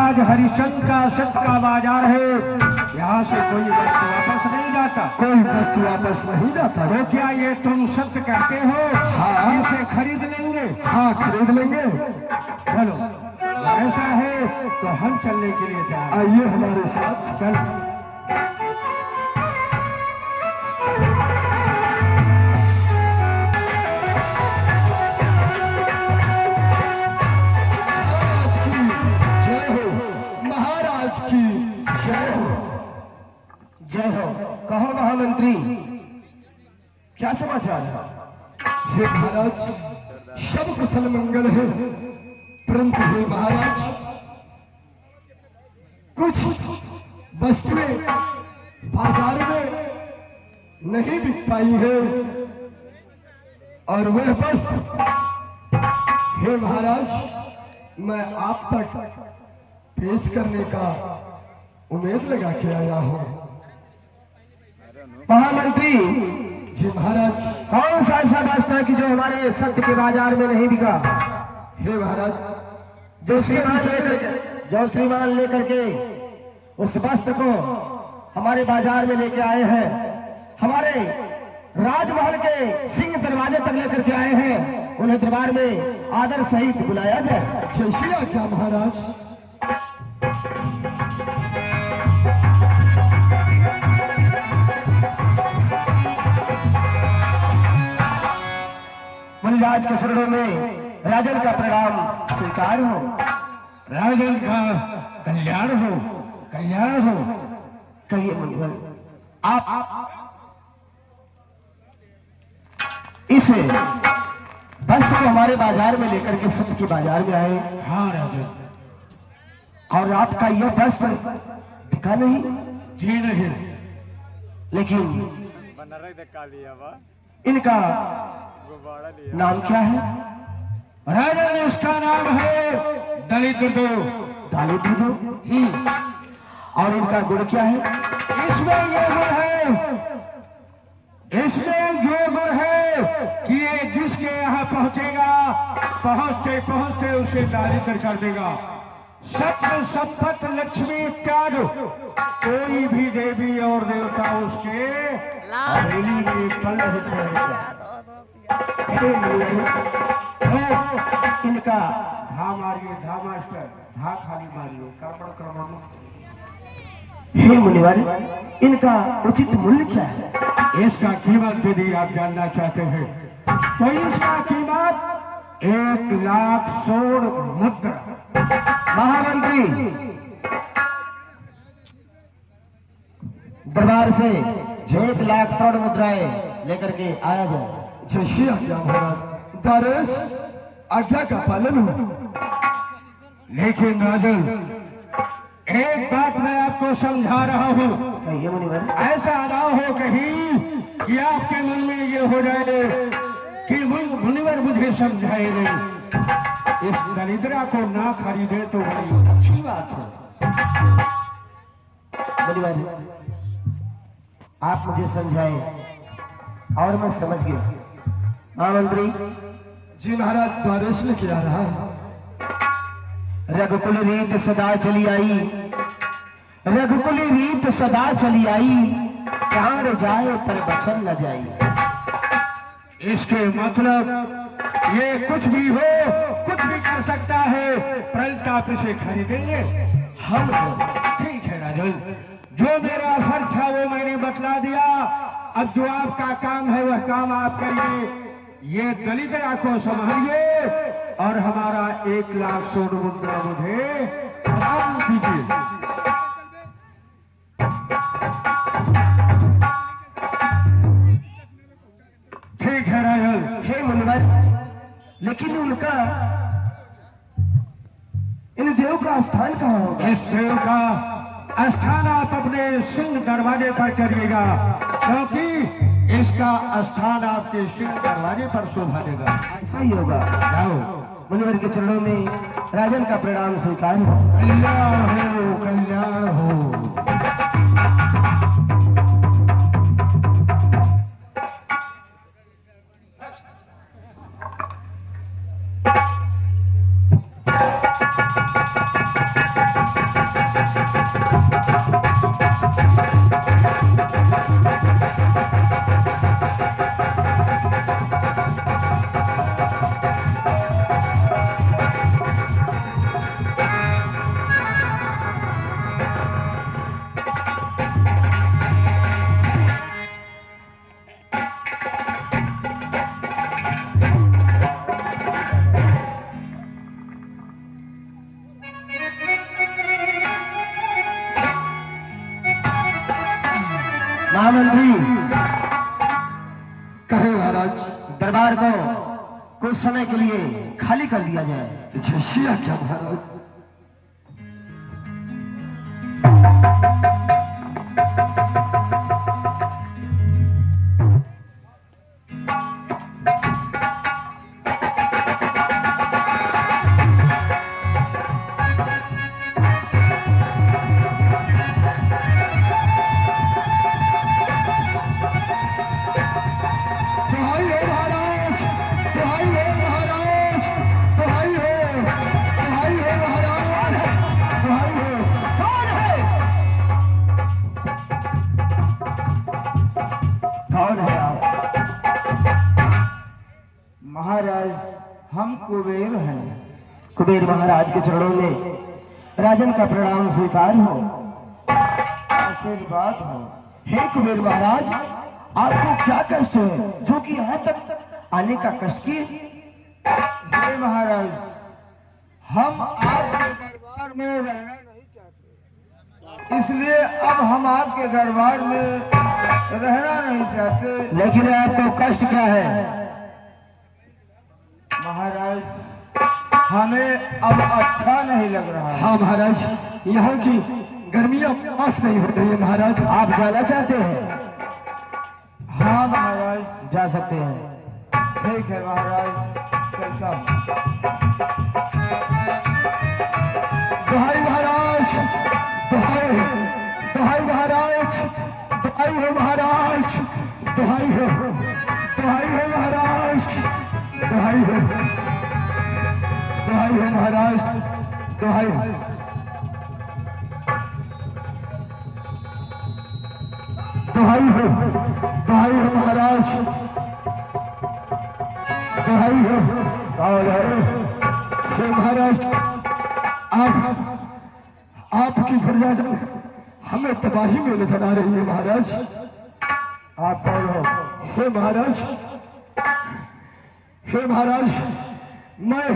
महाराज हरिश्चंद्र का सत्य का बाजार है, यहाँ से कोई वस्तु वापस नहीं जाता। कोई वस्तु वापस नहीं जाता। तो क्या ये तुम सत्य कहते हो? हाँ। इसे खरीद लेंगे? हाँ, खरीद लेंगे। चलो, ऐसा है तो हम चलने के लिए तैयार। आइए हमारे साथ। चल। जय हो। कहो महामंत्री, क्या समाचार है? हे महाराज, सब कुशल मंगल है, परंतु हे महाराज कुछ वस्तुएं बाजार में नहीं बिक पाई है, और वह वस्तु हे महाराज मैं आप तक पेश करने का उम्मीद लगा के आया हूं। महामंत्री जी महाराज, कौन सा ऐसा वस्त्र है कि जो हमारे सत्य के बाजार में नहीं बिका? हे महाराज, जो श्रीमान लेकर के उस वस्त्र को हमारे बाजार में लेके आए हैं, हमारे राजमहल के सिंह दरवाजे तक लेकर के आए हैं, उन्हें दरबार में आदर सहित बुलाया जाए। जैसी आज्ञा महाराज। मुनिराज के शरणों में राजन का प्रणाम स्वीकार हो। राजन का कल्याण हो, कल्याण हो। कहिए मुनिवर, आप इस वस्त्र को हमारे बाजार में लेकर के सत्य के बाजार में आए। हाँ राजन। और आपका यह वस्त्र दिखा नहीं? जी नहीं। लेकिन इनका नाम क्या है? राजन, इसका नाम है दलिद्र। दलिद्र। और इनका गुण क्या है? इसमें ये गुण है, इसमें जो गुण है कि ये जिसके यहाँ पहुंचेगा, पहुंचते पहुंचते उसे दारिद्र कर देगा। सत्य संपत लक्ष्मी त्याग, कोई भी देवी और देवता उसके हवेली में पल नहीं छोड़ेगा। इनका धा मारिए, धा मास्टर, धा खाली मारिए, कर्मण कर्मण। हे मुनिवर, इनका उचित मूल्य क्या है? इसका कीमत यदि आप जानना चाहते हैं तो इसका कीमत 1,00,000 स्वर्ण मुद्रा। महामंत्री, दरबार से 1,00,000 स्वर्ण मुद्राएं लेकर के आया जाए। जय आज्ञा महाराज। दरस आज्ञा का पालन हो। लेकिन राजन, एक बात मैं आपको समझा रहा हूँ। कहिए मुनिवर। ऐसा ना हो कहीं कि आपके मन में ये हो जाए कि मुनिवर मुझे समझाए नहीं। इस दरिद्रा को ना खरीदे तो बड़ी अच्छी बात है। मुनिवर, आप मुझे समझाए और मैं समझ गया। महामंत्री जी महाराज, द्वारस में क्या रहा है? रघुकुल रीत सदा चली आई, रघुकुल रीत सदा चली आई, प्राण जाए पर बचन न जाई। इसके मतलब ये कुछ भी हो, कुछ भी कर सकता है, परंतु आप इसे खरीदेंगे? हम ठीक है राजन, जो मेरा फर्ज था वो मैंने बतला दिया। अब जो आपका काम है वह काम आप करिए। ये दलिद्रा को संभालिए और हमारा 1,00,000 स्वर्ण मुद्रा मुझे प्रदान कीजिए। ठीक है राजन। हे मुनिवर, लेकिन उनका इन देव का स्थान कहाँ होगा? इस देव का स्थान आप अपने सिंह दरवाजे पर करिएगा, क्योंकि इसका स्थान आपके सिंह दरवाजे पर शोभा देगा। ऐसा ही होगा। जाओ। मुनिवर के चरणों में राजन का प्रणाम स्वीकार हो। कल्याण हो, कल्याण हो। महामंत्री कहे महाराज। दरबार को कुछ समय के लिए खाली कर दिया जाए। जैसिया क्या महाराज? महाराज हम कुबेर हैं। कुबेर महाराज के चरणों में राजन का प्रणाम स्वीकार हो, आशीर्वाद हो। हे कुबेर महाराज, आपको क्या कष्ट है जो कि यहाँ तक आने का कष्ट किए? हे महाराज, हम आपके दरबार में रहना नहीं चाहते, इसलिए अब हम आपके दरबार में रहना नहीं चाहते। लेकिन आपको कष्ट क्या है? महाराज हमें अब अच्छा नहीं लग रहा है। हाँ महाराज, यहाँ की गर्मियाँ पास नहीं हो रही है महाराज। आप जाना चाहते हैं? हाँ महाराज, जा सकते हैं। ठीक है महाराज, चलता हूँ। दुहाई महाराज, दुहाई, दुहाई महाराज, दुहाई हो महाराज, दुहाई हो, दुहाई हो महाराज, दुहाई हो, दुहाई हो महाराज, दुहाई हो। दुहाई हो, दुहाई हो महाराज, दुहाई हो। और श्री महाराज, आपकी प्रजा हमें तबाही में नजर आ रही है महाराज। आप कौन हो? हे महाराज, हे महाराज, मैं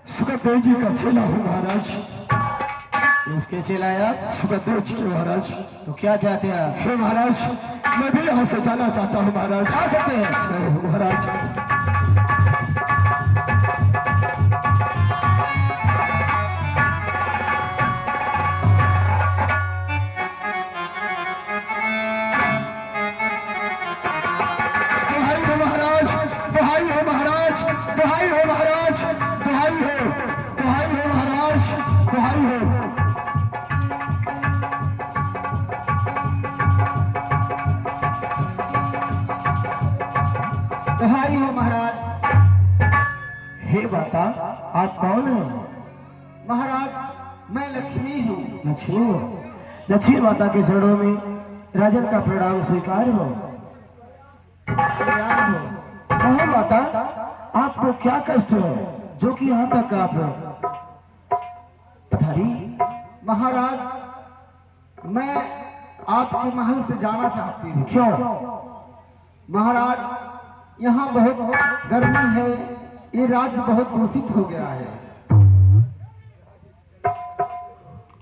सुखदेव जी का चेला हूँ महाराज। इसके चेला आप? सुखदेव जी के महाराज। तो क्या चाहते हैं आप? हे महाराज, मैं भी यहाँ से जाना चाहता हूँ महाराज। आ सकते हैं महाराज। दुहाई हो महाराज, दुहाई हो महाराज, दुहाई हो महाराज, दुहाई हो, दुहाई हो महाराज, दुहाई हो। दुहाई हो महाराज। हे माता, आप कौन हैं? महाराज मैं लक्ष्मी हूँ। लक्ष्मी हो? लक्ष्मी माता के चरणों में राजन का प्रणाम स्वीकार हो। कल्याण हो। कहो माता, आपको क्या कष्ट है जो कि यहाँ तक आप पधारी? महाराज मैं आपके महल से जाना चाहती हूँ। क्यों? महाराज यहाँ बहुत गर्मी है, ये राज्य बहुत दूषित हो गया है।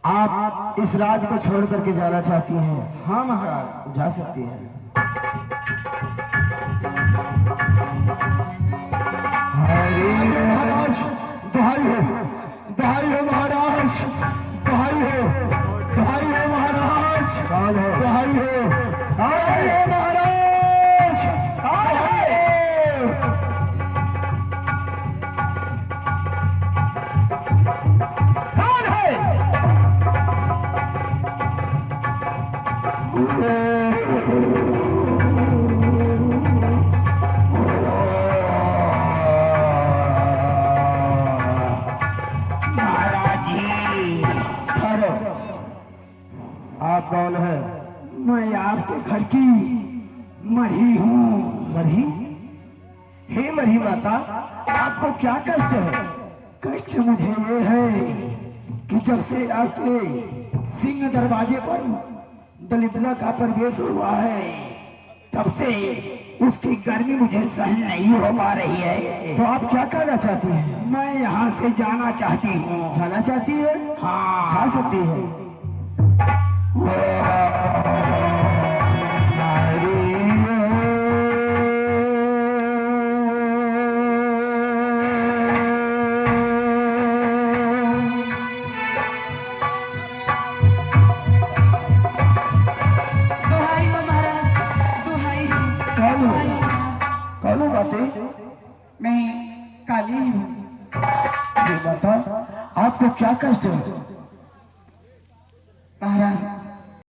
आप इस राज को छोड़ करके जाना चाहती हैं? हाँ महाराज, जा सकती हैं। महाराज, दुहाई हो, दुहाई हो महाराज, दुहाई हो, दुहाई हो महाराज, कौन है? दुहाई हो, दुहाई हो महाराज, दुहाई हो। कौन है? महाराज जी, ठहरो। आप कौन है? मैं आपके घर की मरी हूँ। मरही? हे मरही माता, आपको क्या कष्ट है? कष्ट मुझे ये है कि जब से आपके सिंह दरवाजे पर दलिद्रा का प्रवेश हुआ है, तब से उसकी गर्मी मुझे सहन नहीं हो पा रही है। तो आप क्या कहना चाहती हैं? मैं यहाँ से जाना चाहती हूँ। जाना चाहती है? हाँ। जा सकती है। अच्छा